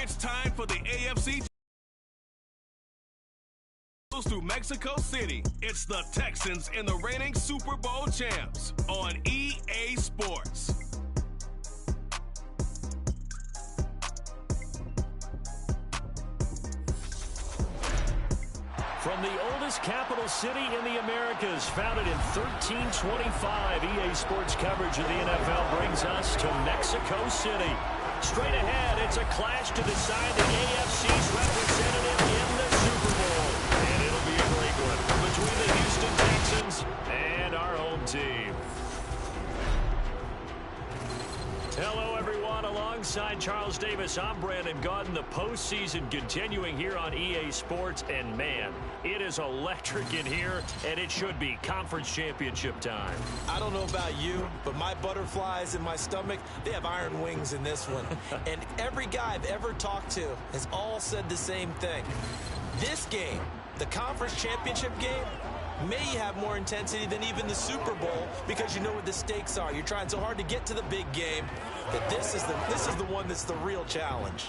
It's time for the AFC to Mexico City. It's the Texans and the reigning Super Bowl champs on EA Sports. From the oldest capital city in the Americas, founded in 1325, EA Sports coverage of the NFL brings us to Mexico City. Straight ahead, it's a clash to decide the AFC's representative in the Super Bowl. And it'll be a great one between the Houston Texans and our home team. Hello, everyone. Alongside Charles Davis, I'm Brandon Gaudin. The postseason continuing here on EA Sports. And, man, it is electric in here, and it should be conference championship time. I don't know about you, but my butterflies in my stomach, they have iron wings in this one. And every guy I've ever talked to has all said the same thing. This game, the conference championship game, may have more intensity than even the Super Bowl because you know what the stakes are. You're trying so hard to get to the big game that this is the one that's the real challenge.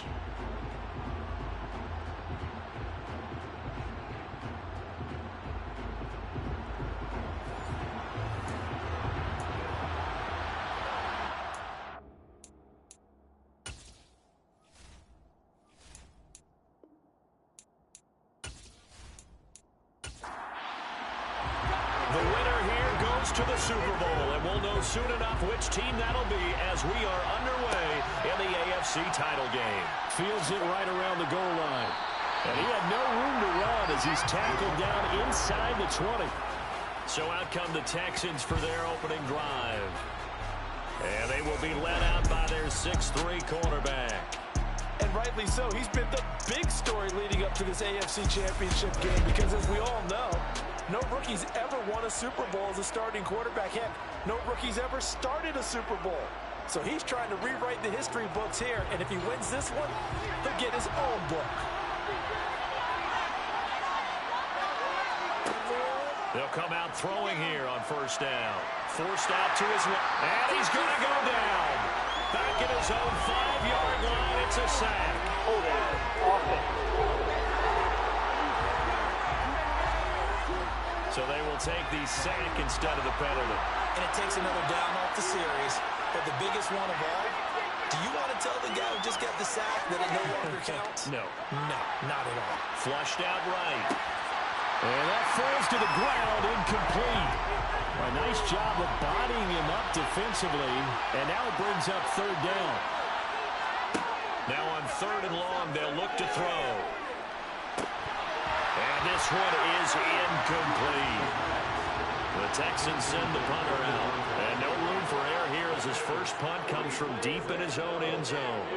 To the Super Bowl, and we'll know soon enough which team that'll be as we are underway in the AFC title game. Fields it right around the goal line. And he had no room to run as he's tackled down inside the 20. So out come the Texans for their opening drive. And they will be led out by their 6'3" quarterback. And rightly so. He's been the big story leading up to this AFC championship game because, as we all know, no rookie's ever won a Super Bowl as a starting quarterback. Heck, no rookie's ever started a Super Bowl. So he's trying to rewrite the history books here, and if he wins this one, he'll get his own book. They'll come out throwing here on first down. Forced out to his left, and he's going to go down. Back at his own 5-yard line, it's a sack. So they will take the sack instead of the penalty. And it takes another down off the series. But the biggest one of all, do you want to tell the guy who just got the sack that it no longer counts? No. No, not at all. Flushed out right. And that falls to the ground, incomplete. A nice job of bodying him up defensively. And now it brings up third down. Now on 3rd and long, they'll look to throw. And this one is incomplete. The Texans send the punter out. And no room for error here as his first punt comes from deep in his own end zone.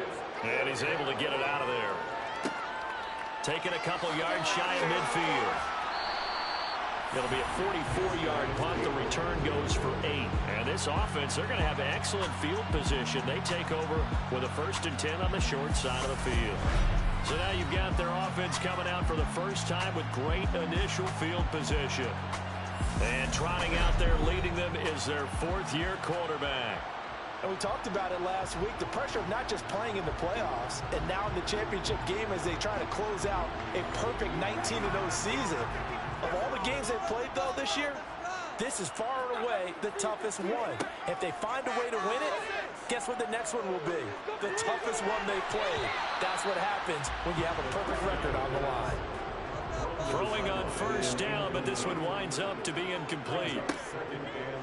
And he's able to get it out of there. Taking a couple yards shy of midfield. It'll be a 44-yard punt. The return goes for 8. And this offense, they're going to have excellent field position. They take over with a 1st and 10 on the short side of the field. So now you've got their offense coming out for the first time with great initial field position. And trotting out there leading them is their 4th-year quarterback. And we talked about it last week, the pressure of not just playing in the playoffs and now in the championship game as they try to close out a perfect 19-0 season. Of all the games they've played, though, this year, this is far and away the toughest one. If they find a way to win it, guess what the next one will be? The toughest one they've played. That's what happens when you have a perfect record on the line. Throwing on first down, but this one winds up to be incomplete.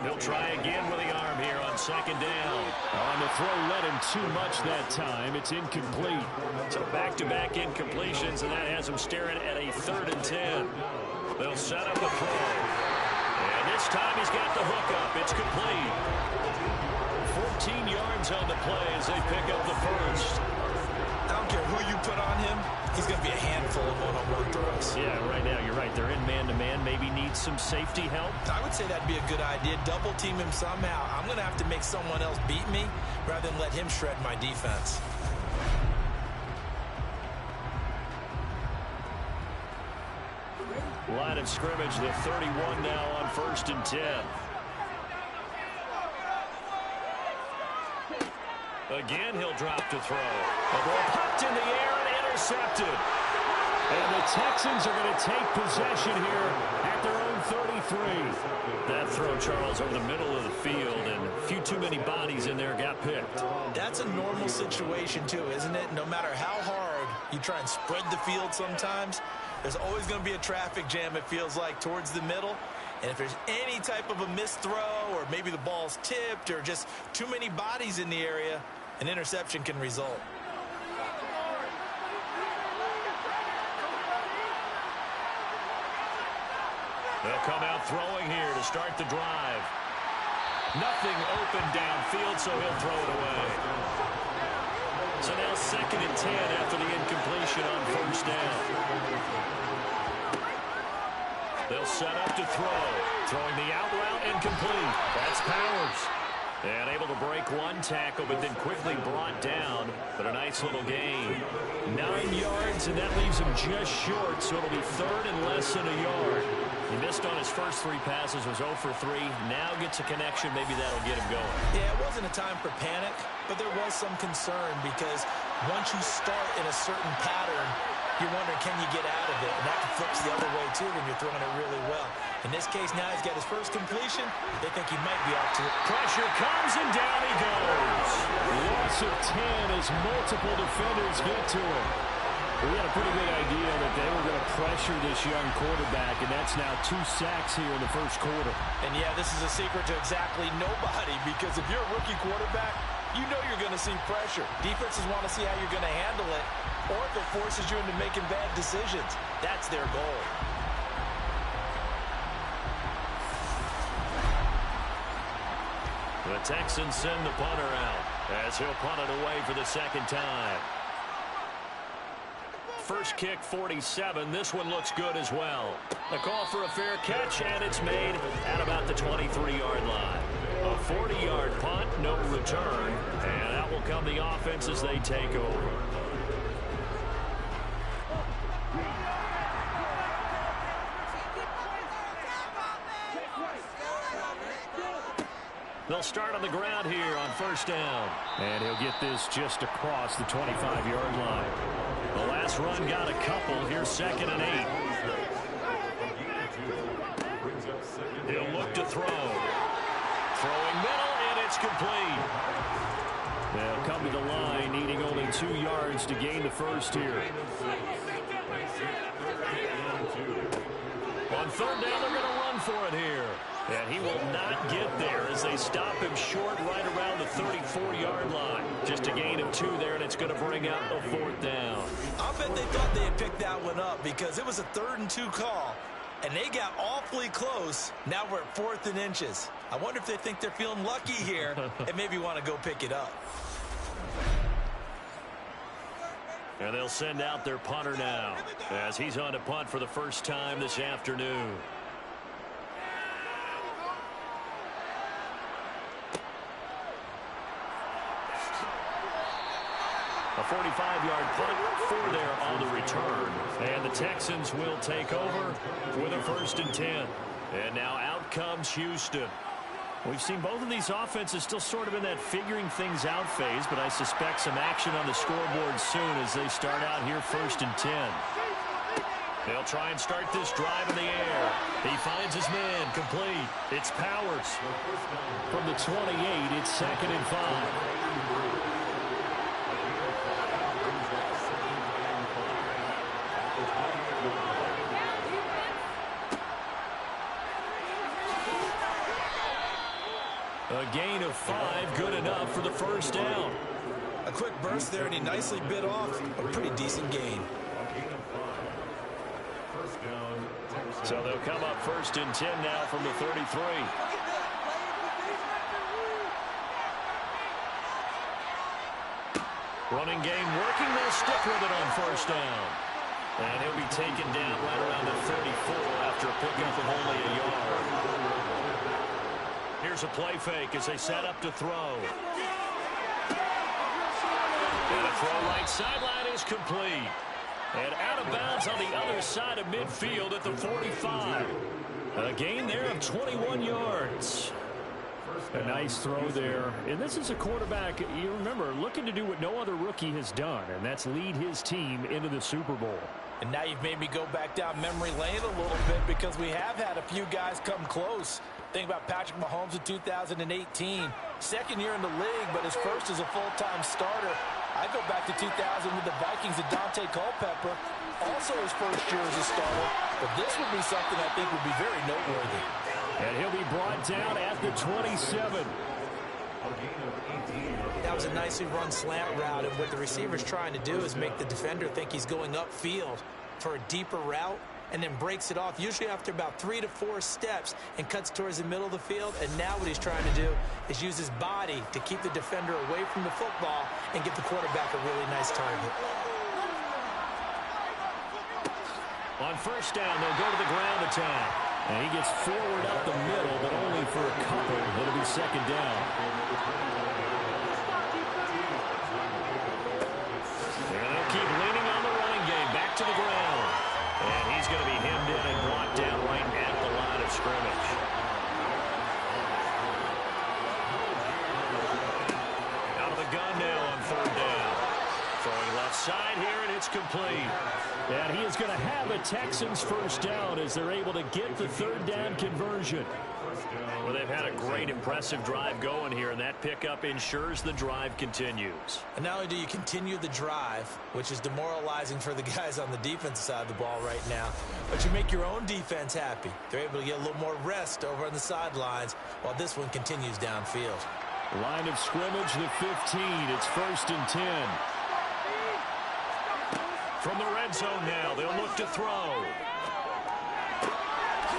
He'll try again with the arm here on 2nd down. On the throw, let him too much that time. It's incomplete. So back-to-back incompletions, and that has him staring at a 3rd and 10. They'll set up a throw. And this time he's got the hook up. It's complete. 14 yards on the play as they pick up the first. I don't care who you put on him. He's going to be a handful of one-on-one throws. Yeah, right now you're right. They're in man-to-man. Maybe needs some safety help. I would say that'd be a good idea. Double team him somehow. I'm going to have to make someone else beat me rather than let him shred my defense. Line of scrimmage, the 31 now on 1st and 10. Again, he'll drop to throw. The ball popped in the air, and intercepted. And the Texans are going to take possession here at their own 33. That throw, Charles, over the middle of the field, and a few too many bodies in there got picked. That's a normal situation, too, isn't it? No matter how hard you try and spread the field sometimes, there's always going to be a traffic jam, it feels like, towards the middle. And if there's any type of a missed throw, or maybe the ball's tipped, or just too many bodies in the area, an interception can result. They'll come out throwing here to start the drive. Nothing open downfield, so he'll throw it away. So now 2nd and 10 after the incompletion on 1st down. They'll set up to throw. Throwing the out route incomplete. That's Powers. And able to break one tackle, but then quickly brought down. But a nice little gain. 9 yards, and that leaves him just short, so it'll be 3rd and less than a yard. He missed on his first 3 passes, was 0 for 3. Now gets a connection. Maybe that'll get him going. Yeah, it wasn't a time for panic, but there was some concern because once you start in a certain pattern, you're wondering, can you get out of it? And that flips the other way, too, when you're throwing it really well. In this case, now he's got his first completion. They think he might be off to it. Pressure comes, and down he goes. Loss of 10 as multiple defenders get to him. We had a pretty good idea that they were going to pressure this young quarterback, and that's now 2 sacks here in the first quarter. And, yeah, this is a secret to exactly nobody, because if you're a rookie quarterback, you know you're going to see pressure. Defenses want to see how you're going to handle it, or if it forces you into making bad decisions. That's their goal. The Texans send the punter out as he'll punt it away for the 2nd time. First kick, 47. This one looks good as well. The call for a fair catch, and it's made at about the 23-yard line. A 40-yard punt, no return, and out will come the offense as they take over. They'll start on the ground here on 1st down. And he'll get this just across the 25-yard line. The last run got a couple. Here's 2nd and 8. He'll look to throw. Throwing middle, and it's complete. They'll come to the line, needing only 2 yards to gain the first here. On 3rd down, they're going to run for it here. And he will not get there as they stop him short right around the 34-yard line. Just a gain of 2 there, and it's going to bring out a 4th down. I'll bet they thought they had picked that one up because it was a 3rd and 2 call, and they got awfully close. Now we're at 4th and inches. I wonder if they think they're feeling lucky here and maybe want to go pick it up. And they'll send out their punter now as he's on to punt for the first time this afternoon. A 45-yard punt, 4 there on the return. And the Texans will take over with a 1st and 10. And now out comes Houston. We've seen both of these offenses still sort of in that figuring things out phase, but I suspect some action on the scoreboard soon as they start out here 1st and 10. They'll try and start this drive in the air. He finds his man, complete. It's Powers. From the 28, it's 2nd and 5. A gain of 5, good enough for the 1st down. A quick burst there, and he nicely bit off a pretty decent gain. So they'll come up 1st and 10 now from the 33. Running game working, they'll stick with it on 1st down. And he'll be taken down right around the 34 after a pickup of only a yard. Here's a play fake as they set up to throw. And a throw right sideline is complete. And out of bounds on the other side of midfield at the 45. A gain there of 21 yards. A nice throw there. And this is a quarterback, you remember, looking to do what no other rookie has done, and that's lead his team into the Super Bowl. And now you've made me go back down memory lane a little bit because we have had a few guys come close. Think about Patrick Mahomes in 2018. Second year in the league, but his first as a full-time starter. I go back to 2000 with the Vikings and Dante Culpepper. Also his first year as a starter. But this would be something I think would be very noteworthy. And he'll be brought down at the 27. That was a nicely run slant route, and what the receiver's trying to do is make the defender think he's going upfield for a deeper route, and then breaks it off, usually after about 3 to 4 steps, and cuts towards the middle of the field. And now what he's trying to do is use his body to keep the defender away from the football and get the quarterback a really nice target. On first down, they'll go to the ground attack. And he gets forward up the middle, but only for a couple. It'll be second down. And they'll keep leaning on the running game. Back to the ground. And he's going to be hemmed in and brought down right at the line of scrimmage. Out of the gun now on third down. Throwing left side here, and it's complete. And he is going to have a Texans first down as they're able to get the third down conversion. Well, they've had a great, impressive drive going here, and that pickup ensures the drive continues. And not only do you continue the drive, which is demoralizing for the guys on the defensive side of the ball right now, but you make your own defense happy. They're able to get a little more rest over on the sidelines while this one continues downfield. Line of scrimmage, the 15. It's first and 10. From the red zone now, they'll look to throw.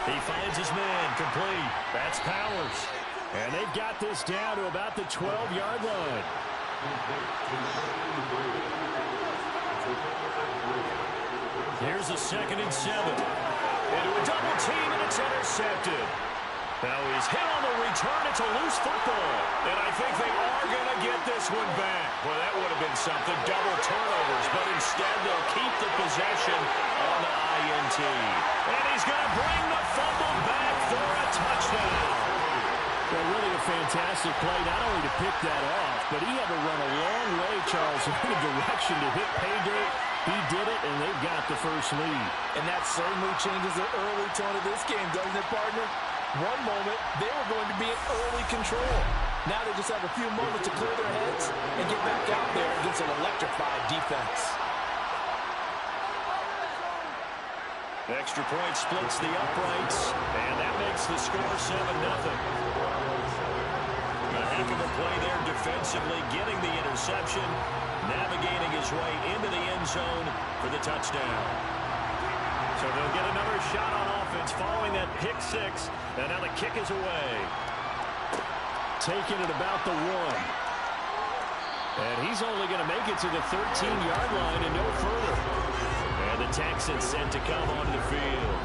He finds his man, complete. That's Powers. And they've got this down to about the 12-yard line. Here's a 2nd and 7. Into a double team, and it's intercepted. Now he's hit on the return. It's a loose football. And I think they are going to get this one back. Well, that would have been something. Double turnovers. But instead, they'll keep the possession on the INT. And he's going to bring the fumble back for a touchdown. Well, really a fantastic play, not only to pick that off, but he had to run a long way, Charles, in the direction to hit pay dirt. He did it, and they've got the first lead. And that certainly changes the early tone of this game, doesn't it, partner? One moment, they were going to be in early control. Now they just have a few moments to clear their heads and get back out there against an electrified defense. Extra point splits the uprights, and that makes the score 7-0. A heck of a play there defensively, getting the interception, navigating his way into the end zone for the touchdown. So they'll get another shot on offense following that pick 6, and now the kick is away. Taking it about the 1. And he's only going to make it to the 13-yard line and no further. And the Texans sent to come onto the field.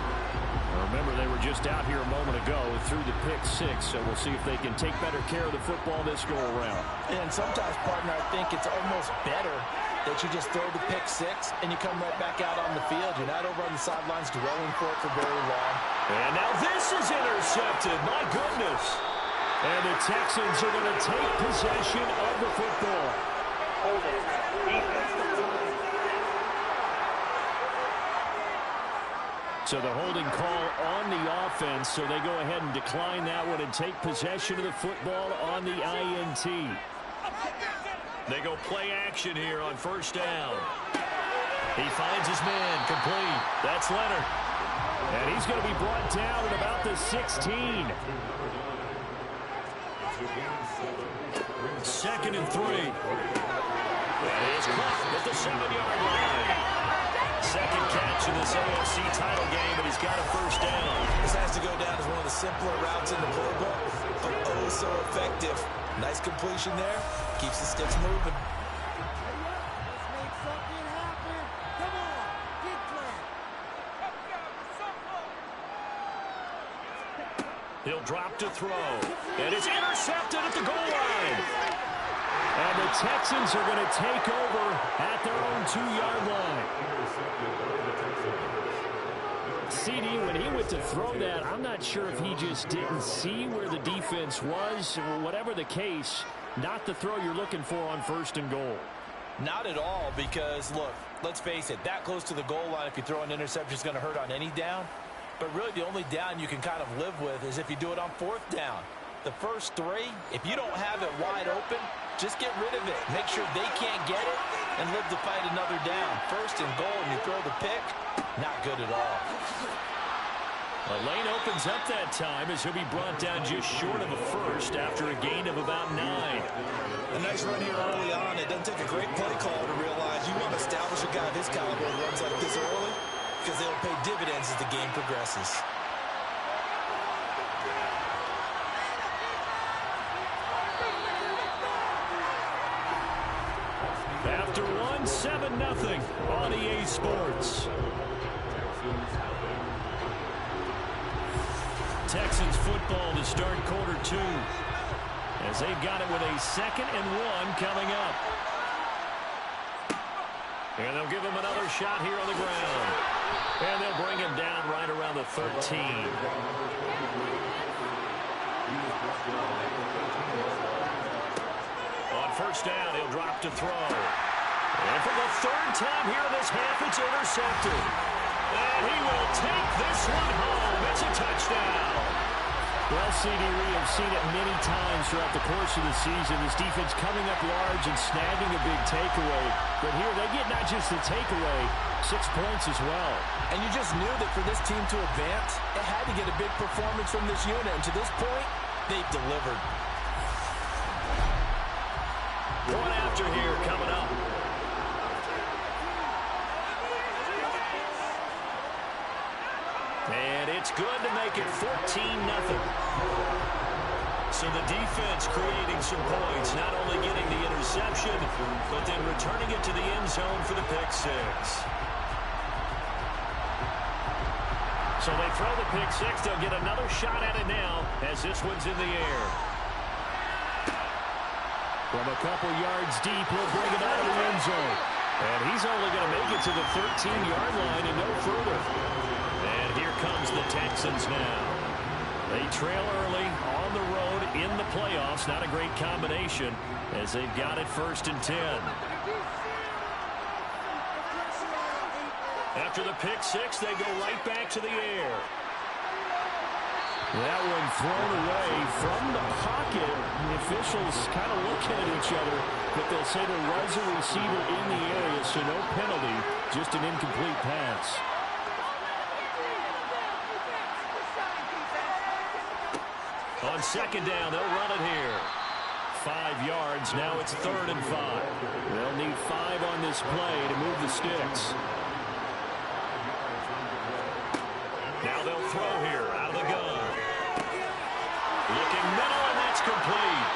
Remember, they were just out here a moment ago through the pick 6, so we'll see if they can take better care of the football this go-around. And sometimes, partner, I think it's almost better that you just throw the pick 6 and you come right back out on the field. You're not over on the sidelines dwelling for it for very long. And now this is intercepted. My goodness. And the Texans are going to take possession of the football. So the holding call on the offense, so they go ahead and decline that one and take possession of the football on the INT. They go play action here on first down. He finds his man, complete. That's Leonard. And he's going to be brought down at about the 16. 2nd and 3. That is caught at the 7-yard line. Second catch in this AFC title game, and he's got a first down. This has to go down as one of the simpler routes in the playbook, but oh so effective. Nice completion there. Keeps the sticks moving. He'll drop to throw. And it's intercepted at the goal line. And the Texans are going to take over at their own 2-yard line. CD, when he went to throw that, I'm not sure if he just didn't see where the defense was. Whatever the case, not the throw you're looking for on 1st and goal. Not at all, because, look, let's face it, that close to the goal line, if you throw an interception, is going to hurt on any down. But really, the only down you can kind of live with is if you do it on 4th down. The first 3, if you don't have it wide open, just get rid of it. Make sure they can't get it and live to fight another down. 1st and goal, and you throw the pick, not good at all. A lane opens up that time as he'll be brought down just short of a first after a gain of about 9. A nice run here early on. It doesn't take a great play call to realize you want to establish a guy of his caliber who runs like this early, because they'll pay dividends as the game progresses. After 1, 7-0 on EA Sports. Texans football to start quarter 2 as they've got it with a 2nd and 1 coming up. And they'll give him another shot here on the ground. And they'll bring him down right around the 13. On 1st down, he'll drop to throw. And for the 3rd time here in this half, it's intercepted. And he will take this one home. It's a touchdown. Well, CD, we have seen it many times throughout the course of the season. This defense coming up large and snagging a big takeaway. But here they get not just the takeaway, 6 points as well. And you just knew that for this team to advance, it had to get a big performance from this unit. And to this point, they've delivered. Point after here coming up. And it's good to make it 14-0. So the defense creating some points, not only getting the interception, but then returning it to the end zone for the pick 6. So they throw the pick 6. They'll get another shot at it now as this one's in the air. From a couple yards deep, he'll bring it out of the end zone. And he's only going to make it to the 13-yard line and no further. And here comes the Texans now. They trail early on the road in the playoffs. Not a great combination as they've got it 1st and 10. After the pick 6, they go right back to the air. That one thrown away from the pocket. The officials kind of looking at each other, but they'll say there was a receiver in the area, so no penalty, just an incomplete pass. On 2nd down, they'll run it here. 5 yards, now it's 3rd and 5. They'll need 5 on this play to move the sticks. Now they'll throw here out of the gun. Looking middle, and that's complete.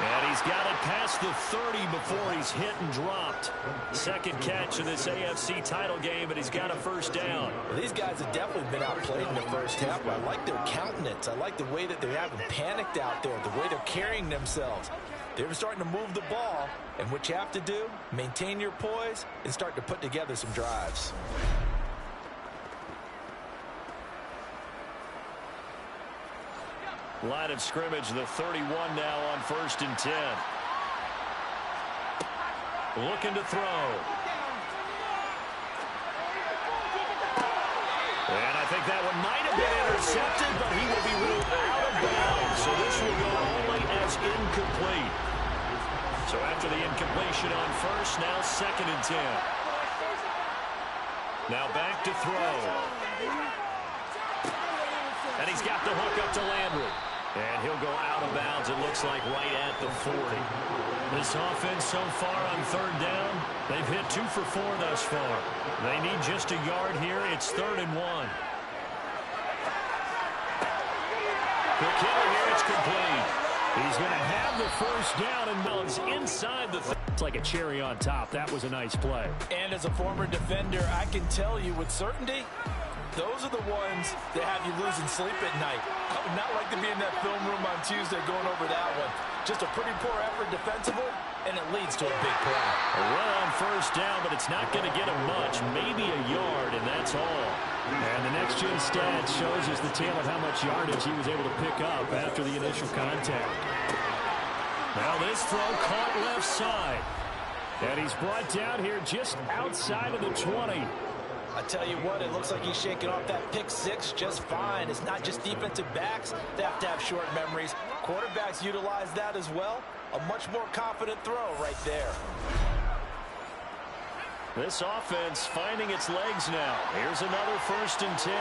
And he's got it past the 30 before he's hit and dropped. 2nd catch in this AFC title game, and he's got a 1st down. Well, these guys have definitely been outplayed in the first half, but I like their countenance. I like the way that they haven't panicked out there, the way they're carrying themselves. They're starting to move the ball, and what you have to do, maintain your poise and start to put together some drives. Line of scrimmage, the 31 now on 1st and 10. Looking to throw. And I think that one might have been intercepted, but he will be ruled out of bounds. So this will go only as incomplete. So after the incompletion on 1st, now 2nd and 10. Now back to throw. And he's got the hook up to Landry. And he'll go out of bounds, it looks like, right at the 40. This offense so far on 3rd down, they've hit 2 for 4 thus far. They need just a yard here. It's 3rd and 1. Quick hitter here, it's complete. He's going to have the 1st down and bounds inside the... It's like a cherry on top. That was a nice play. And as a former defender, I can tell you with certainty, those are the ones that have you losing sleep at night. I would not like to be in that film room on Tuesday going over that one. Just a pretty poor effort defensively, and it leads to a big play. A run on 1st down, but it's not going to get him much. Maybe a yard, and that's all. And the next-gen stat shows us the tale of how much yardage he was able to pick up after the initial contact. Now this throw caught left side. And he's brought down here just outside of the 20. I tell you what, it looks like he's shaking off that pick six just fine. It's not just defensive backs that have to have short memories. Quarterbacks utilize that as well. A much more confident throw right there. This offense finding its legs now. Here's another 1st and 10.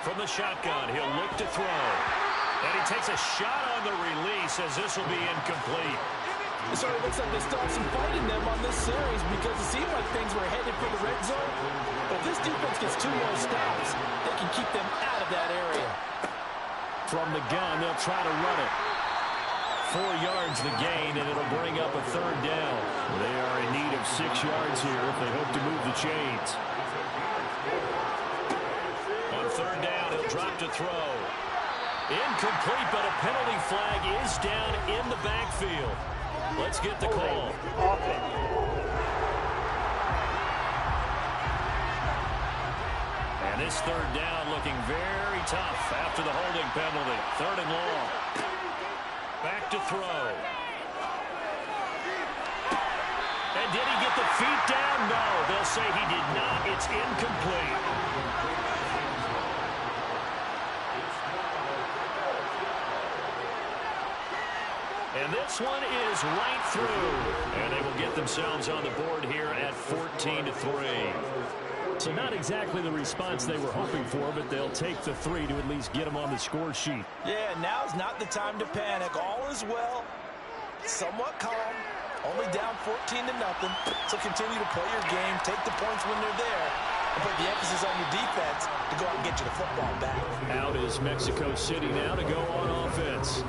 From the shotgun, he'll look to throw. And he takes a shot on the release as this will be incomplete. It certainly looks like they still have some fight in them on this series because it seemed like things were headed for the red zone. But if this defense gets 2 more stops, they can keep them out of that area. From the gun, they'll try to run it. 4 yards the gain, and it'll bring up a 3rd down. They are in need of 6 yards here if they hope to move the chains. On 3rd down, he'll drop to throw. Incomplete, but a penalty flag is down in the backfield. Let's get the call. And this 3rd down looking very tough after the holding penalty. 3rd and long. Back to throw. And did he get the feet down? No, they'll say he did not. It's incomplete. And this one is right through. And they will get themselves on the board here at 14-3. So not exactly the response they were hoping for, but they'll take the 3 to at least get them on the score sheet. Yeah, now's not the time to panic. All is well. Somewhat calm. Only down 14-0. So continue to play your game. Take the points when they're there. And put the emphasis on your defense to go out and get you the football back. Out is Mexico City now to go on offense.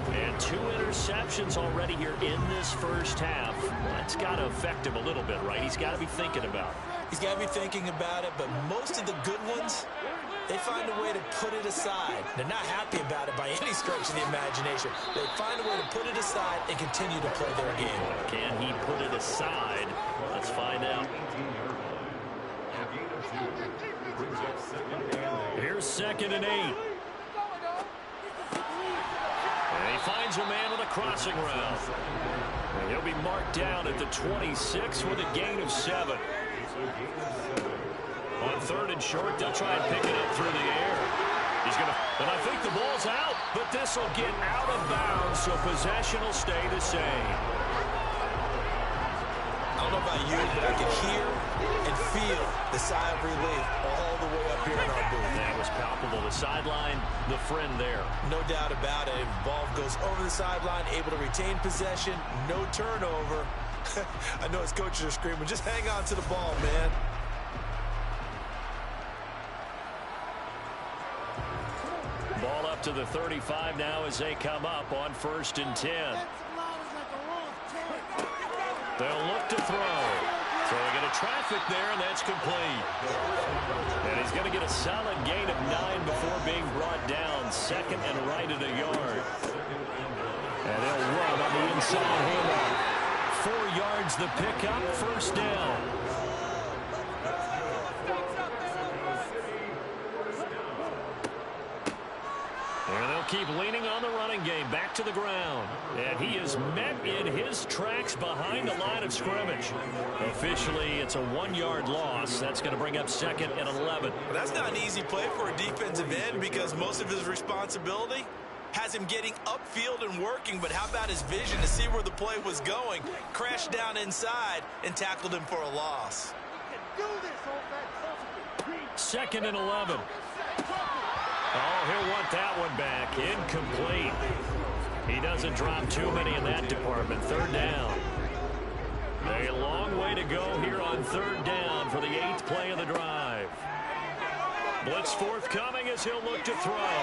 And 2 interceptions already here in this first half. That's got to affect him a little bit, right? He's got to be thinking about it. He's got to be thinking about it, but most of the good ones, they find a way to put it aside. They're not happy about it by any stretch of the imagination. They find a way to put it aside and continue to play their game. Can he put it aside? Let's find out. Here's 2nd and 8. And he finds a man with a crossing route. And he'll be marked down at the 26 with a gain of 7. On 3rd and short, they'll try and pick it up through the air. He's going to, and I think the ball's out, but this will get out of bounds, so possession will stay the same. I don't know about you, but I can hear and feel the sigh of relief all the way up here in our booth. That was palpable. The sideline, the friend there. No doubt about it. Ball goes over the sideline, able to retain possession, no turnover. I know his coaches are screaming, just hang on to the ball, man. Ball up to the 35 now as they come up on 1st and 10. They'll look to throw. Throwing into traffic there, and that's complete. And he's going to get a solid gain of 9 before being brought down. 2nd and right at a yard. And they'll run on the inside handoff. 4 yards the pickup, 1st down. And they'll keep leaning on the running game. Back to the ground. And he is met in his tracks behind the line of scrimmage. Officially, it's a 1-yard loss. That's going to bring up 2nd and 11. Well, that's not an easy play for a defensive end because most of his responsibility has him getting upfield and working, but how about his vision to see where the play was going? Crashed down inside and tackled him for a loss. 2nd and 11. Oh, he'll want that one back. Incomplete. He doesn't drop too many in that department. 3rd down. A long way to go here on 3rd down for the 8th play of the drive. Blitz forthcoming as he'll look to throw.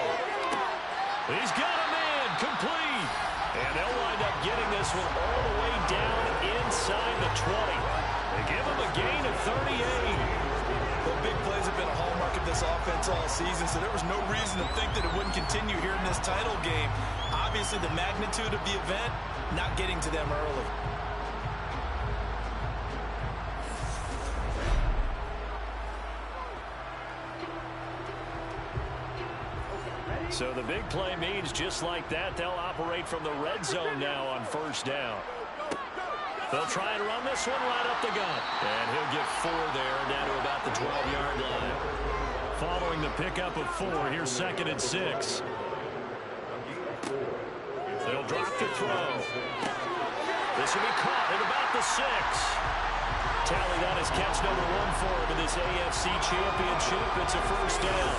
He's got a man, complete. And they'll wind up getting this one all the way down inside the 20. They give him a gain of 38. The big plays have been a hallmark of this offense all season, so there was no reason to think that it wouldn't continue here in this title game. Obviously, the magnitude of the event not getting to them early. So the big play means just like that, they'll operate from the red zone now on first down. They'll try and run this one right up the gut. And he'll get 4 there, down to about the 12-yard line. Following the pickup of 4, here's 2nd and 6. They'll drop to throw. This will be caught at about the 6. Tally that as catch number 1 for him in this AFC Championship. It's a first down.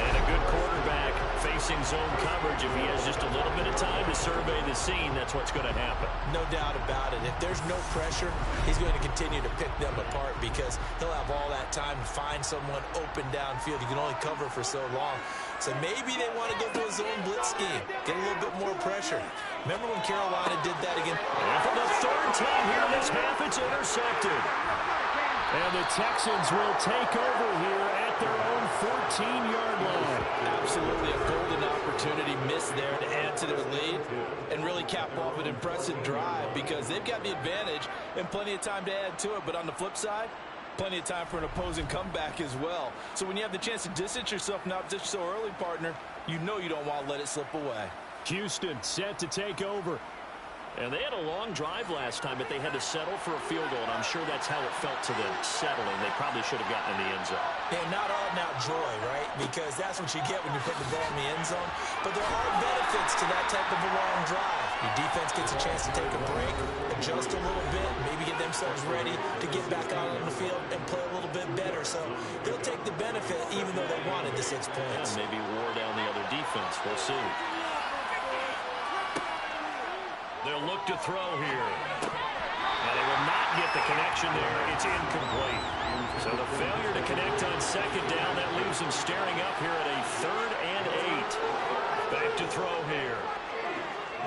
And a good quarterback facing zone coverage. If he has just a little bit of time to survey the scene, that's what's going to happen. No doubt about it. If there's no pressure, he's going to continue to pick them apart because he'll have all that time to find someone open downfield. He can only cover for so long. So maybe they want to go to a zone blitz scheme, get a little bit more pressure. Remember when Carolina did that again? And for the 3rd time here in this half, it's intercepted. And the Texans will take over here at their own 14-yard line. Absolutely a golden opportunity missed there to add to their lead and really cap off an impressive drive because they've got the advantage and plenty of time to add to it. But on the flip side, plenty of time for an opposing comeback as well. So when you have the chance to distance yourself not just so early, partner, you know you don't want to let it slip away. Houston set to take over. And they had a long drive last time, but they had to settle for a field goal, and I'm sure that's how it felt to them, settling. They probably should have gotten in the end zone. And not all out joy, right? Because that's what you get when you put the ball in the end zone. But there are benefits to that type of a long drive. Your defense gets a chance to take a break, adjust a little bit, maybe get themselves ready to get back out on the field and play a little bit better. So they'll take the benefit even though they wanted the 6 points. Yeah, maybe wore down the other defense. We'll see. They'll look to throw here. And they will not get the connection there. It's incomplete. So the failure to connect on 2nd down, that leaves them staring up here at a 3rd and 8. Back to throw here.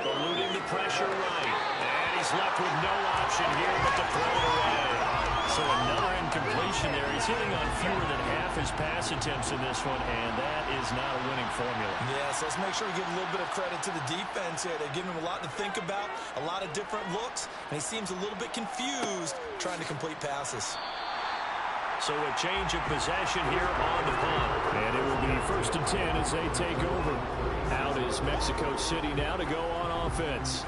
Eluding the pressure right. And he's left with no option here but to throw it away. So another incompletion there. He's hitting on fewer than half his pass attempts in this one, and that is not a winning formula. Yes, let's make sure we give a little bit of credit to the defense here. They're giving him a lot to think about, a lot of different looks, and he seems a little bit confused trying to complete passes. So a change of possession here on the punt. And it will be 1st and 10 as they take over. Out is Mexico City now to go on offense.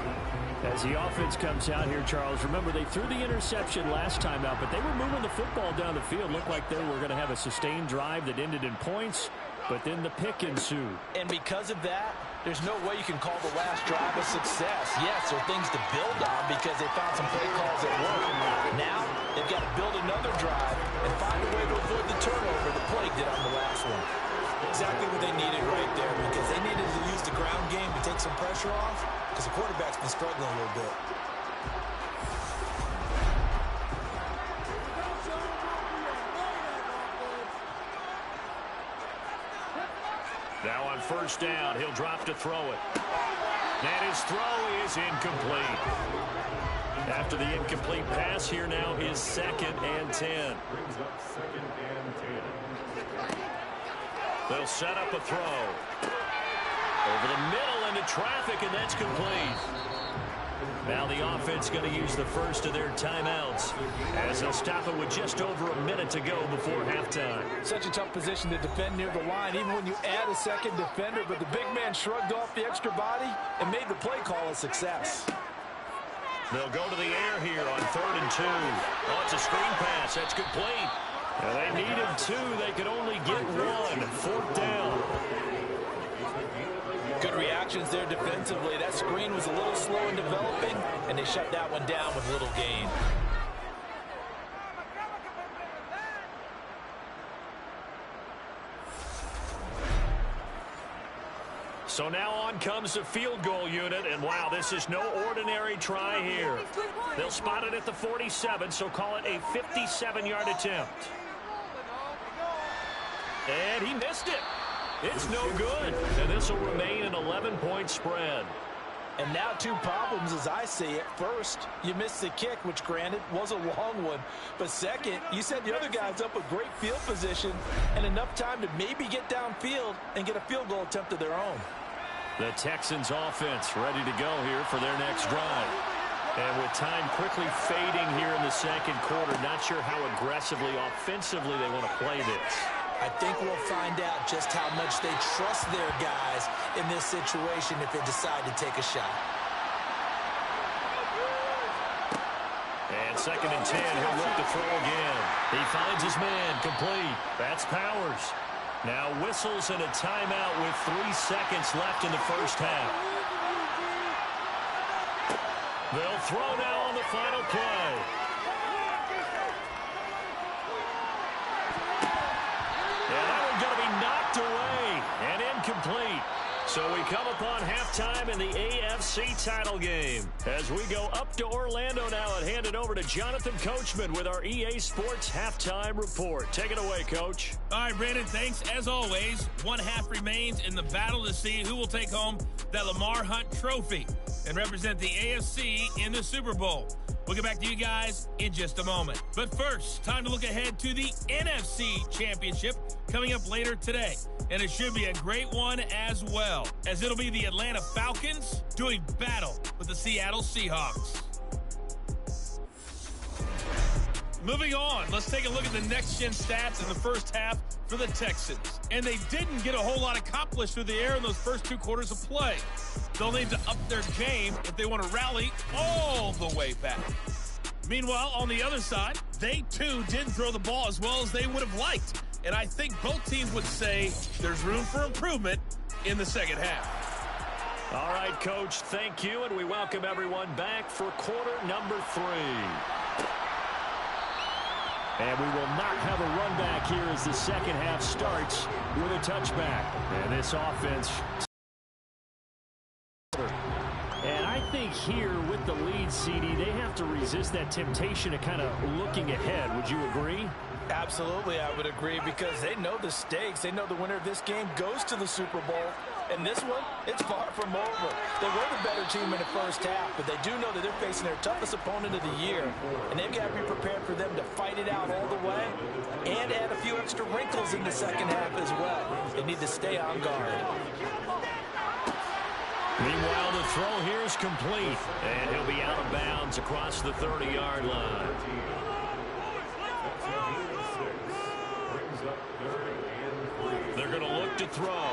As the offense comes out here, Charles, remember they threw the interception last time out, but they were moving the football down the field. Looked like they were going to have a sustained drive that ended in points, but then the pick ensued. And because of that, there's no way you can call the last drive a success. Yes, there are things to build on because they found some play calls that work. Now, they've got to build another drive and find a way to avoid the turnover the Plague did on the last one. Exactly what they needed right there because they needed to use the ground game to take some pressure off because the quarterback's been struggling a little bit. Now on 1st down, he'll drop to throw it. And his throw is incomplete. After the incomplete pass, here now is 2nd and 10. They'll set up a throw. Over the middle into traffic, and that's complete. Now the offense going to use the first of their timeouts as they'll stop it with just over a minute to go before halftime. Such a tough position to defend near the line, even when you add a 2nd defender, but the big man shrugged off the extra body and made the play call a success. They'll go to the air here on 3rd and 2. Oh, it's a screen pass. That's complete. Well, they needed 2. They could only get 1. 4th down. Good reactions there defensively. That screen was a little slow in developing, and they shut that one down with little gain. So now on comes the field goal unit, and wow, this is no ordinary try here. They'll spot it at the 47, so call it a 57-yard attempt. And he missed it. It's no good. And this will remain an 11-point spread. And now 2 problems as I see it. First, you missed the kick, which granted was a long one. But second, you set the other guys up with great field position and enough time to maybe get downfield and get a field goal attempt of their own. The Texans offense ready to go here for their next drive. And with time quickly fading here in the 2nd quarter, not sure how aggressively, offensively they want to play this. I think we'll find out just how much they trust their guys in this situation if they decide to take a shot. And 2nd and 10, he'll look to throw again. He finds his man, complete. That's Powers. Now whistles and a timeout with 3 seconds left in the first half. They'll throw now on the final play. And that one's going to be knocked away and incomplete. So we come upon halftime in the AFC title game as we go up to Orlando now and hand it over to Jonathan Coachman with our EA Sports halftime report. Take it away, Coach. All right, Brandon, thanks. As always, one half remains in the battle to see who will take home that Lamar Hunt trophy and represent the AFC in the Super Bowl. We'll get back to you guys in just a moment. But first, time to look ahead to the NFC Championship coming up later today. And it should be a great one as well, as it'll be the Atlanta Falcons doing battle with the Seattle Seahawks. Moving on, let's take a look at the next-gen stats in the first half for the Texans. And they didn't get a whole lot accomplished through the air in those first 2 quarters of play. They'll need to up their game if they want to rally all the way back. Meanwhile, on the other side, they too didn't throw the ball as well as they would have liked. And I think both teams would say there's room for improvement in the second half. All right, Coach, thank you, and we welcome everyone back for quarter number 3. And we will not have a run back here as the second half starts with a touchback. And this offense... And I think here with the lead, CD, they have to resist that temptation of kind of looking ahead. Would you agree? Absolutely, I would agree, because they know the stakes. They know the winner of this game goes to the Super Bowl. And this one, it's far from over. They were the better team in the first half, but they do know that they're facing their toughest opponent of the year. And they've got to be prepared for them to fight it out all the way and add a few extra wrinkles in the second half as well. They need to stay on guard. Meanwhile, the throw here is complete, and he'll be out of bounds across the 30-yard line. They're going to look to throw.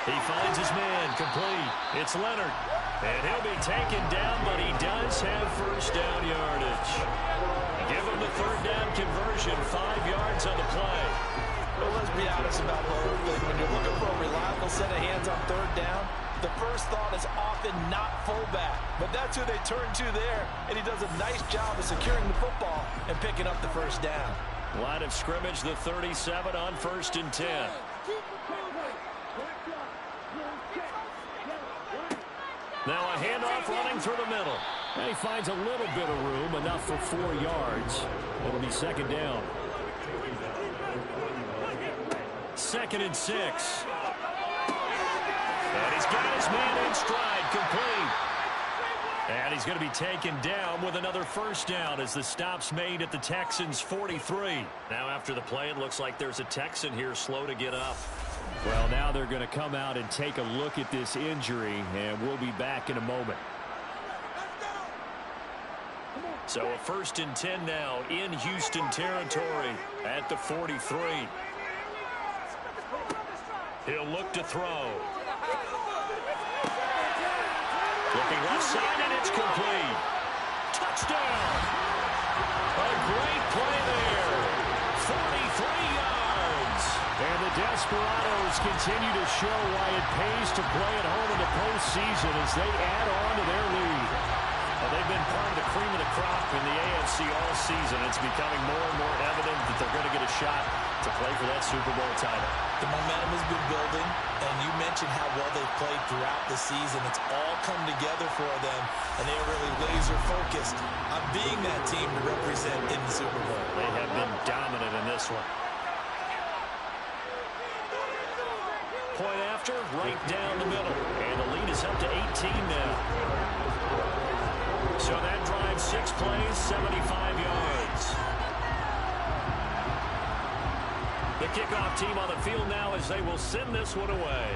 He finds his man, complete. It's Leonard, and he'll be taken down, but he does have first down yardage. Give him the third down conversion, 5 yards on the play. Well, let's be honest about the whole thing. When you're looking for a reliable set of hands on third down, the first thought is often not fullback. But that's who they turn to there, and he does a nice job of securing the football and picking up the first down. Line of scrimmage, the 37 on 1st and 10. Now a handoff running through the middle. And he finds a little bit of room, enough for 4 yards. It'll be second down. 2nd and 6. And he's got his man in stride, complete. And he's going to be taken down with another first down as the stop's made at the Texans' 43. Now after the play, it looks like there's a Texan here slow to get up. Well, now they're going to come out and take a look at this injury, and we'll be back in a moment. So a 1st and 10 now in Houston territory at the 43. He'll look to throw. Looking left side, and it's complete. Touchdown! A great play there. 43 yards. And the Desperados continue to show why it pays to play at home in the postseason as they add on to their lead. Well, they've been part of the cream of the crop in the AFC all season. It's becoming more and more evident that they're going to get a shot to play for that Super Bowl title. The momentum has been building, and you mentioned how well they've played throughout the season. It's all come together for them, and they are really laser-focused on being that team to represent in the Super Bowl. They have been dominant in this one. Point after, right down the middle, and the lead is up to 18 now. So that drives 6 plays, 75 yards. The kickoff team on the field now as they will send this one away.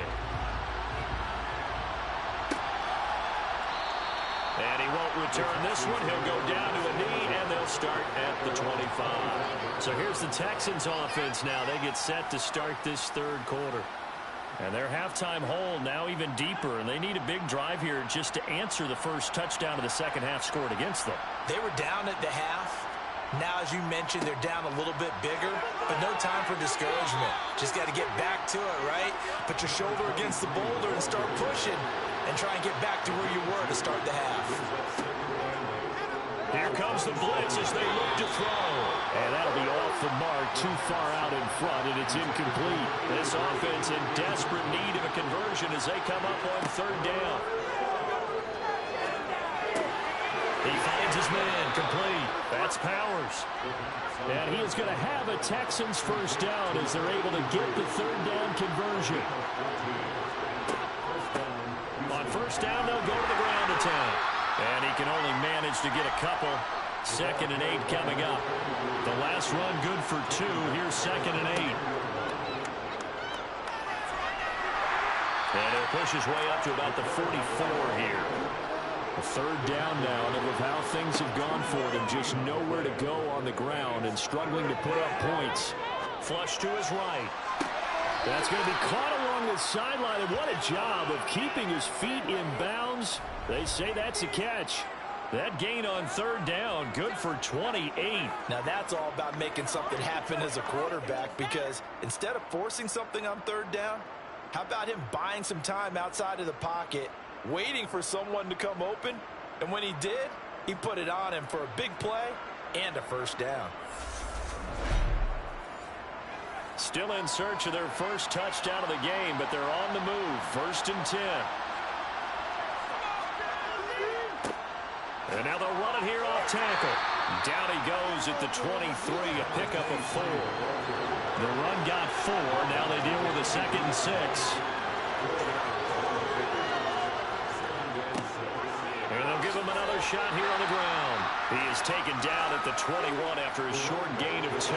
And he won't return this one. He'll go down to a knee, and they'll start at the 25. So here's the Texans offense now. They get set to start this third quarter. And their halftime hole now even deeper, and they need a big drive here just to answer the first touchdown of the second half scored against them. They were down at the half. Now, as you mentioned, they're down a little bit bigger, but no time for discouragement. Just got to get back to it, right? Put your shoulder against the boulder and start pushing and try and get back to where you were to start the half. Here comes the blitz as they look to throw. And that'll be off the mark, too far out in front, and it's incomplete. This offense in desperate need of a conversion as they come up on third down. He finds his man, complete. That's Powers. And he is going to have a Texans first down as they're able to get the third down conversion. On first down, they'll go to the ground attack. And he can only manage to get a couple. 2nd and 8 coming up. The last run good for 2. Here's 2nd and 8. And he'll push his way up to about the 44 here. A third down now, and with how things have gone for them, just nowhere to go on the ground and struggling to put up points. Flush to his right. That's going to be caught along the sideline, and what a job of keeping his feet in bounds. They say that's a catch. That gain on third down, good for 28. Now that's all about making something happen as a quarterback, because instead of forcing something on third down, how about him buying some time outside of the pocket, waiting for someone to come open, and when he did, he put it on him for a big play and a first down. Still in search of their first touchdown of the game, but they're on the move. 1st and 10. And now they'll run it here off tackle. Down he goes at the 23, a pickup of 4. The run got 4. Now they deal with a 2nd and 6. And they'll give him another shot here on the ground. He is taken down at the 21 after a short gain of 2.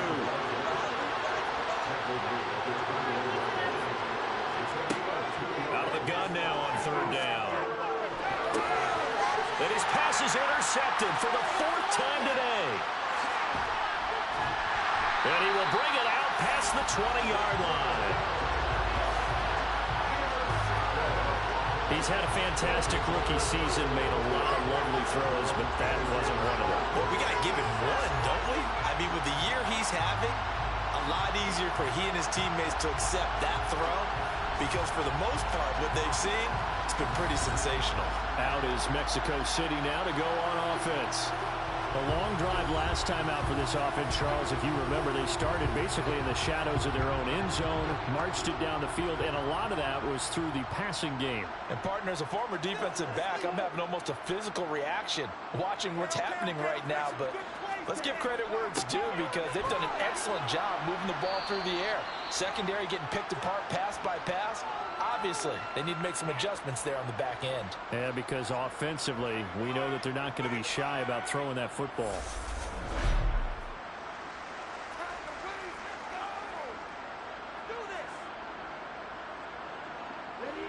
Out of the gun now on third down. And his pass is intercepted for the 4th time today. And he will bring it out past the 20-yard line. He's had a fantastic rookie season, made a lot of lovely throws, but that wasn't one of them. Well, we got to give him one, don't we? I mean, with the year he's having, a lot easier for he and his teammates to accept that throw, because for the most part, what they've seen, it's been pretty sensational. Out is Mexico City now to go on offense. A long drive last time out for this offense, Charles. If you remember, they started basically in the shadows of their own end zone, marched it down the field, and a lot of that was through the passing game. And, partner, as a former defensive back, I'm having almost a physical reaction watching what's happening right now. But let's give credit where it's due, because they've done an excellent job moving the ball through the air. Secondary getting picked apart pass by pass. Obviously, they need to make some adjustments there on the back end. Yeah, because offensively, we know that they're not going to be shy about throwing that football.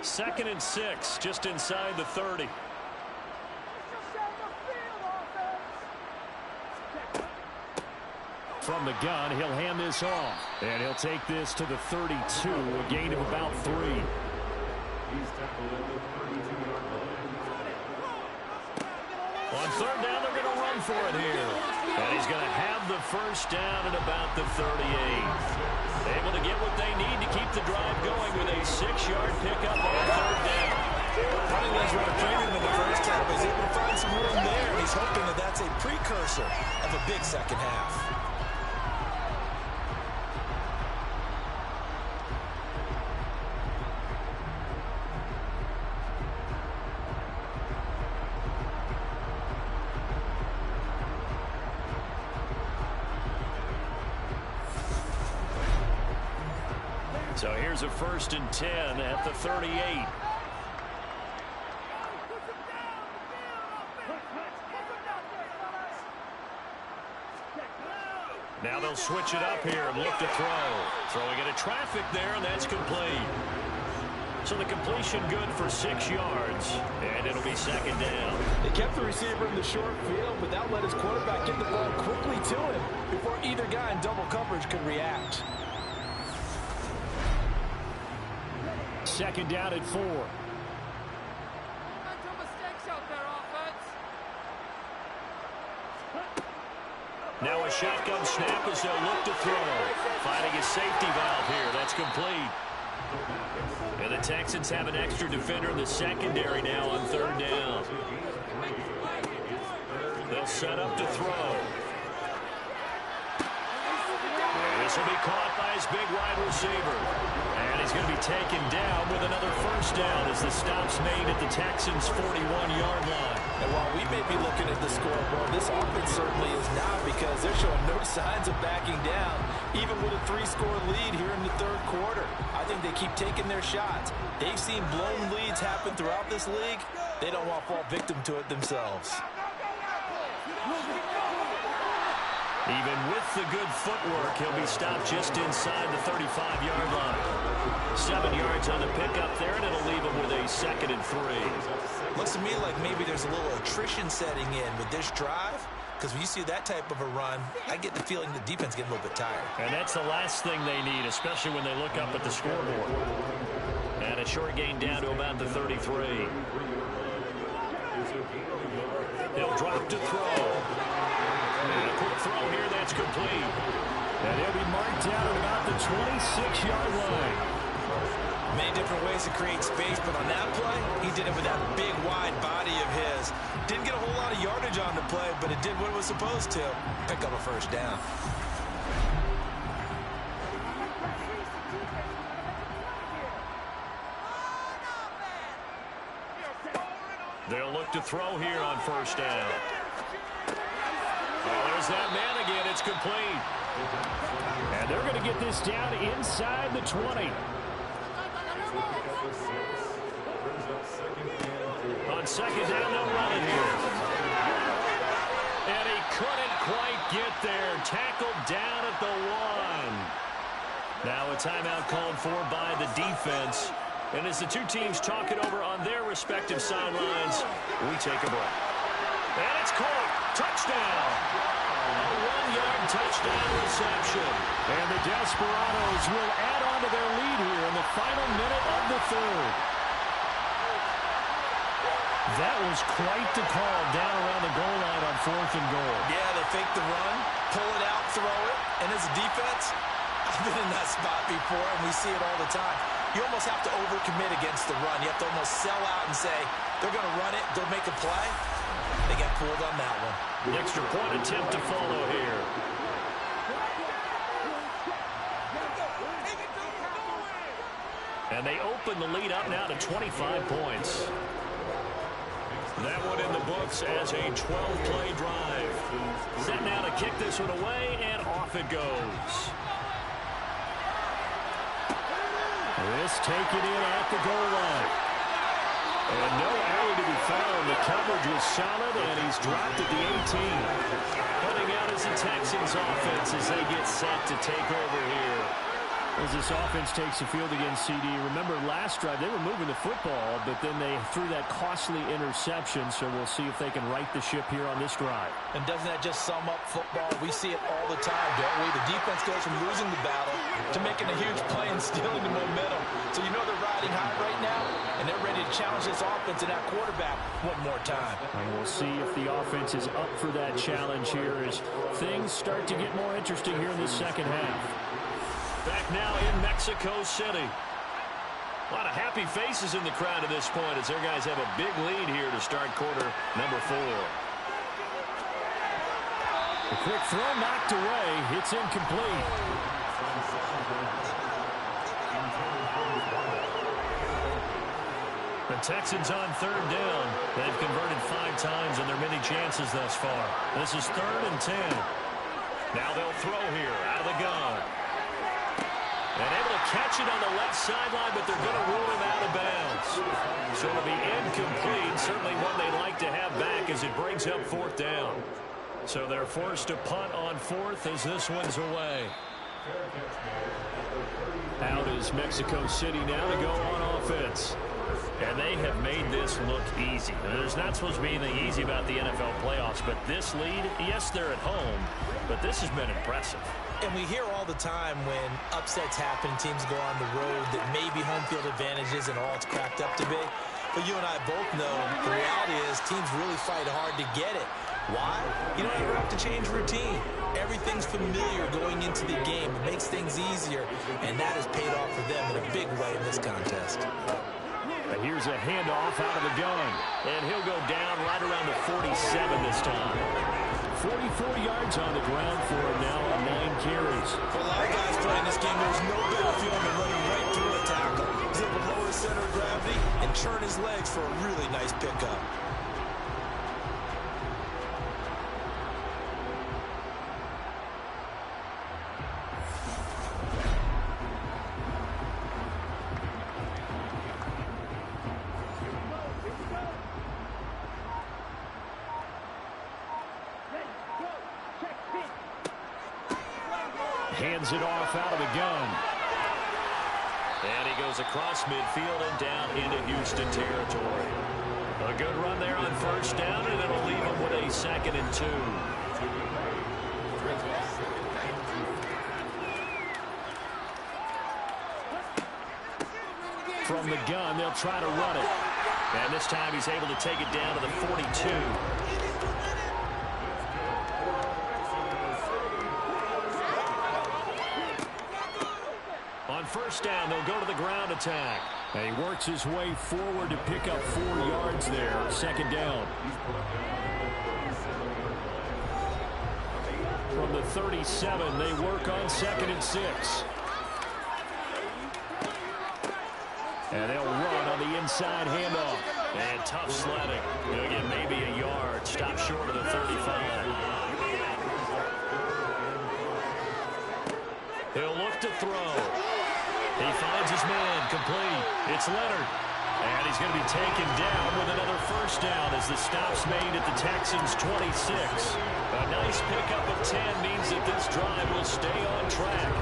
Second and 6, just inside the 30. From the gun, he'll hand this off. And he'll take this to the 32, a gain of about 3. On third down, they're going to run for it here. And he's going to have the first down at about the 38. Able to get what they need to keep the drive going with a 6-yard pickup on third down. Running lanes were training him in the first half. He's able to find some room there, and he's hoping that that's a precursor of a big second half. So here's a 1st and 10 at the 38. Now they'll switch it up here and look to throw. Throwing into traffic there, and that's complete. So the completion good for 6 yards, and it'll be second down. They kept the receiver in the short field, but that let his quarterback get the ball quickly to him before either guy in double coverage could react. Second down at 4. Now a shotgun snap as they'll look to throw. Finding a safety valve here. That's complete. And the Texans have an extra defender in the secondary now on third down. They'll set up to throw. And this will be caught by his big wide receiver. And he's going to be taken down with another first down as the stop's made at the Texans' 41-yard line. And while we may be looking at the scoreboard, this offense certainly is not, because they're showing no signs of backing down, even with a 3-score lead here in the third quarter. I think they keep taking their shots. They've seen blown leads happen throughout this league. They don't want to fall victim to it themselves. Even with the good footwork, he'll be stopped just inside the 35-yard line. 7 yards on the pickup there, and it'll leave him with a 2nd and 3. Looks to me like maybe there's a little attrition setting in with this drive, because when you see that type of a run, I get the feeling the defense gets a little bit tired. And that's the last thing they need, especially when they look up at the scoreboard. And a short gain down to about the 33. He'll drop to throw. And a quick throw here, that's complete. And he'll be marked down at about the 26-yard line. Many different ways to create space, but on that play, he did it with that big, wide body of his. Didn't get a whole lot of yardage on the play, but it did what it was supposed to. Pick up a first down. They'll look to throw here on first down. Oh, there's that man again. It's complete. And they're going to get this down inside the 20. On second down, they'll run it here. And he couldn't quite get there. Tackled down at the 1. Now a timeout called for by the defense. And as the two teams talk it over on their respective sidelines, we take a break. And it's caught. Touchdown. A 1-yard touchdown reception. And the Desperados will add on to their lead here in the final minute of the third. That was quite the call down around the goal line on 4th and goal. Yeah, they fake the run, pull it out, throw it. And as a defense, I've been in that spot before, and we see it all the time. You almost have to overcommit against the run. You have to almost sell out and say, they're going to run it, they'll make a play. They got fooled on that one. The extra point attempt to follow here. And they open the lead up now to 25 points. That one in the books as a 12-play drive. Set now to kick this one away, and off it goes. This taken in at the goal line. And no error to be found. The coverage was solid, and he's dropped at the 18. Putting out as the Texans offense as they get set to take over here. As this offense takes the field against CD, remember last drive they were moving the football, but then they threw that costly interception, so we'll see if they can right the ship here on this drive. And doesn't that just sum up football? We see it all the time, don't we? The defense goes from losing the battle to making a huge play and stealing the momentum. So you know they're riding high right now, and they're ready to challenge this offense and that quarterback one more time. And we'll see if the offense is up for that challenge here as things start to get more interesting here in the second half. Back now in Mexico City. A lot of happy faces in the crowd at this point as their guys have a big lead here to start quarter number 4. A quick throw knocked away. It's incomplete. The Texans on third down. They've converted 5 times on their many chances thus far. This is 3rd and 10. Now they'll throw here out of the gun. And able to catch it on the left sideline, but they're going to rule him out of bounds. So it'll be incomplete. Certainly one they'd like to have back as it brings up 4th down. So they're forced to punt on 4th as this one's away. Out is Mexico City now to go on offense. And they have made this look easy. There's not supposed to be anything easy about the NFL playoffs, but this lead, yes, they're at home, but this has been impressive. And we hear all the time when upsets happen, teams go on the road, that maybe home field advantage isn't all it's cracked up to be. But you and I both know the reality is teams really fight hard to get it. Why? You don't ever have to change routine. Everything's familiar going into the game. It makes things easier, and that has paid off for them in a big way in this contest. And here's a handoff out of the gun. And he'll go down right around the 47 this time. 44 yards on the ground for him now on 9 carries. For a lot of guys playing this game, there's no better feeling than running right through a tackle. He's able to lower his center of gravity and churn his legs for a really nice pickup. Hands it off out of the gun. And he goes across midfield and down into Houston territory. A good run there on first down, and it'll leave him with a 2nd and 2. From the gun, they'll try to run it. And this time he's able to take it down to the 42. On first down, they'll go to the ground attack. And he works his way forward to pick up 4 yards there. 2nd down. From the 37, they work on 2nd and 6. And they'll run on the inside handoff. And tough sledding. He'll get maybe a yard. Stop short of the 35. He'll look to throw. He finds his man, complete. It's Leonard. And he's going to be taken down with another first down as the stop's made at the Texans' 26. A nice pickup of 10 means that this drive will stay on track.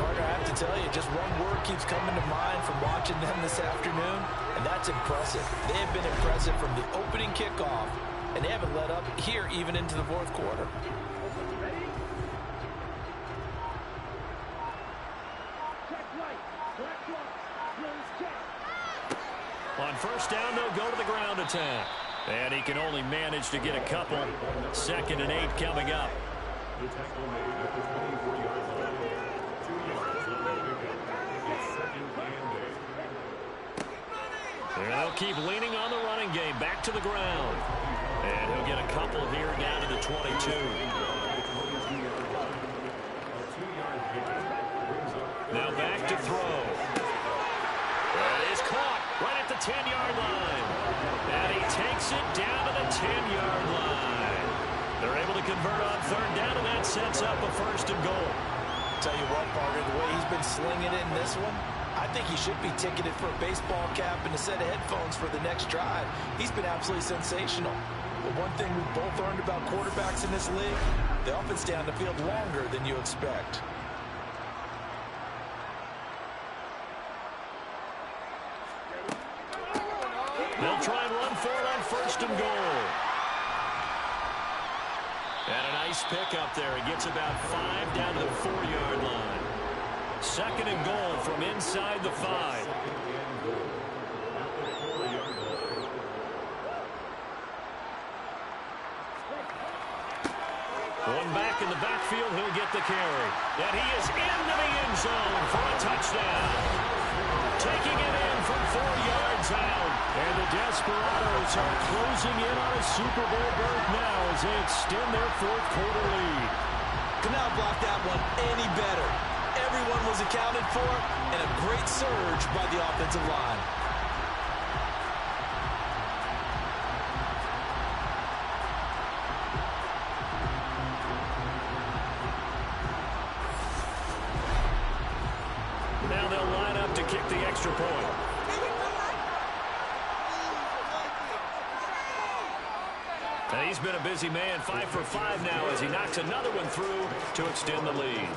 Carter, I have to tell you, just one word keeps coming to mind from watching them this afternoon, and that's impressive. They have been impressive from the opening kickoff, and they haven't let up here even into the 4th quarter. On first down, they'll go to the ground attack. And he can only manage to get a couple. 2nd and 8 coming up. And they'll keep leaning on the running game. Back to the ground. And he'll get a couple here down to the 22. Now back to throw. It is caught right at the 10-yard line. And he takes it down to the 10-yard line. They're able to convert on 3rd down, and that sets up a 1st and goal. Tell you what, Parker, the way he's been slinging it in this one, I think he should be ticketed for a baseball cap and a set of headphones for the next drive. He's been absolutely sensational. But one thing we've both learned about quarterbacks in this league, they often stay on the field longer than you expect. They'll try and run for it on 1st and goal. And a nice pickup there. He gets about 5 down to the 4-yard line. 2nd and goal from inside the 5. One back in the backfield, he'll get the carry. And he is into the end zone for a touchdown. Taking it in from 4 yards out. And the Desperados are closing in on a Super Bowl berth now as they extend their 4th quarter lead. Could not block that one any better. Everyone was accounted for, and a great surge by the offensive line. Now they'll line up to kick the extra point. And He's been a busy man, 5 for 5 now as he knocks another one through to extend the lead.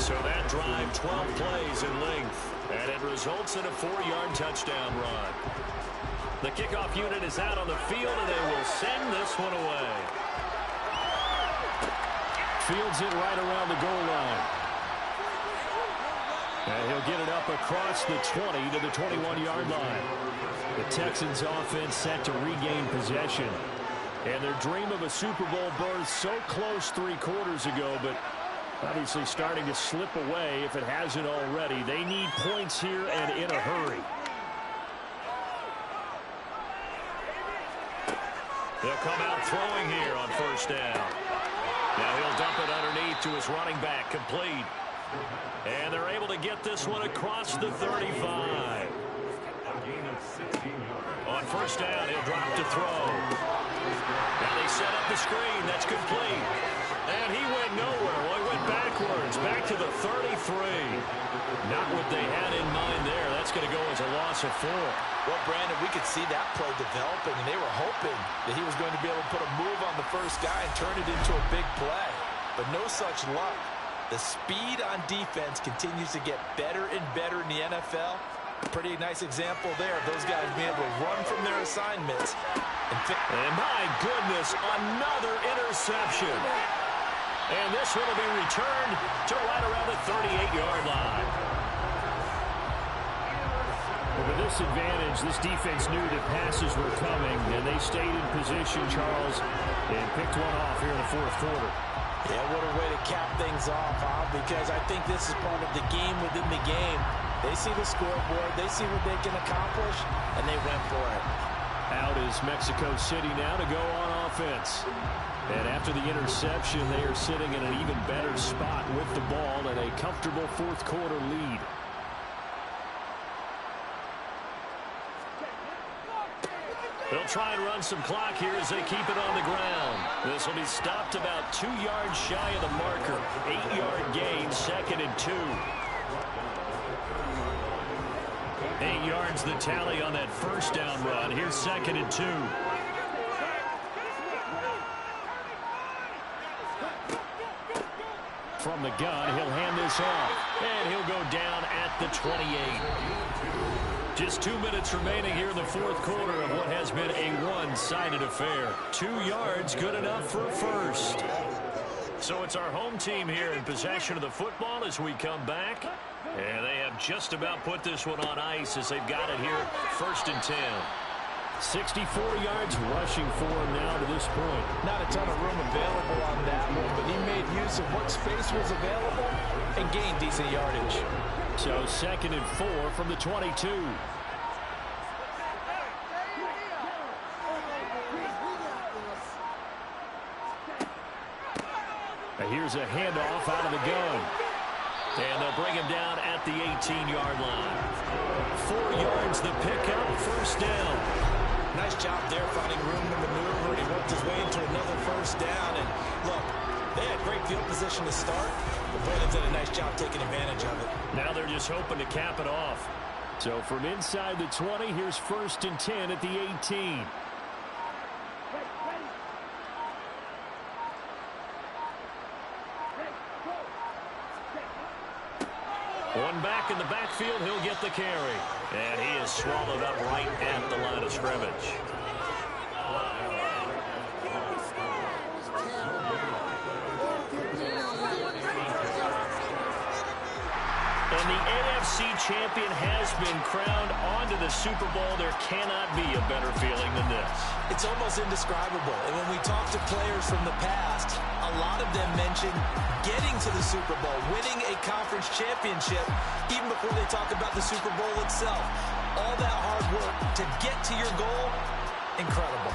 So that drive, 12 plays in length, and it results in a 4-yard touchdown run. The kickoff unit is out on the field, and they will send this one away. Fields it right around the goal line. And he'll get it up across the 20 to the 21-yard line. The Texans offense set to regain possession. And their dream of a Super Bowl berth so close 3 quarters ago, but obviously starting to slip away if it hasn't already. They need points here and in a hurry. They'll come out throwing here on first down. Now he'll dump it underneath to his running back, complete. And they're able to get this one across the 35. On first down, he'll drop to throw. Now they set up the screen. That's complete. And he went nowhere. Well, he went backwards, back to the 33. Not what they had in mind there. That's going to go as a loss of 4. Well, Brandon, we could see that play developing, and they were hoping that he was going to be able to put a move on the first guy and turn it into a big play. But no such luck. The speed on defense continues to get better and better in the NFL. Pretty nice example there of those guys being able to run from their assignments. And my goodness, another interception. And this one will be returned to right around the 38-yard line. Well, with this advantage, this defense knew that passes were coming, and they stayed in position, Charles, and picked one off here in the fourth quarter. Yeah, what a way to cap things off, huh? Because I think this is part of the game within the game. They see the scoreboard, they see what they can accomplish, and they went for it. Out is Mexico City now to go on offense. And after the interception, they are sitting in an even better spot with the ball and a comfortable fourth quarter lead. They'll try and run some clock here as they keep it on the ground. This will be stopped about 2 yards shy of the marker. 8-yard gain, 2nd and 2. 8 yards the tally on that first down run. Here's 2nd and 2. From the gun, he'll hand this off. And he'll go down at the 28. Just 2 minutes remaining here in the fourth quarter of what has been a one-sided affair. 2 yards, good enough for a first. So it's our home team here in possession of the football as we come back. And they have just about put this one on ice as they've got it here, 1st and 10. 64 yards rushing for him now to this point. Not a ton of room available on that one, but he made use of what space was available and gained decent yardage. So 2nd and 4 from the 22. Here's a handoff out of the gun. And they'll bring him down at the 18-yard line. 4 yards the pickup, first down. Nice job there finding room to maneuver. He worked his way into another first down. And look, they had great field position to start, but boy, they did a nice job taking advantage of it. Now they're just hoping to cap it off. So from inside the 20, here's 1st and 10 at the 18. One back in the backfield, he'll get the carry. And he is swallowed up right at the line of scrimmage. And the AFC champion has been crowned onto the Super Bowl. There cannot be a better feeling than this. It's almost indescribable. And when we talk to players from the past, a lot of them mention getting to the Super Bowl, winning a conference championship, even before they talk about the Super Bowl itself. All that hard work to get to your goal, incredible.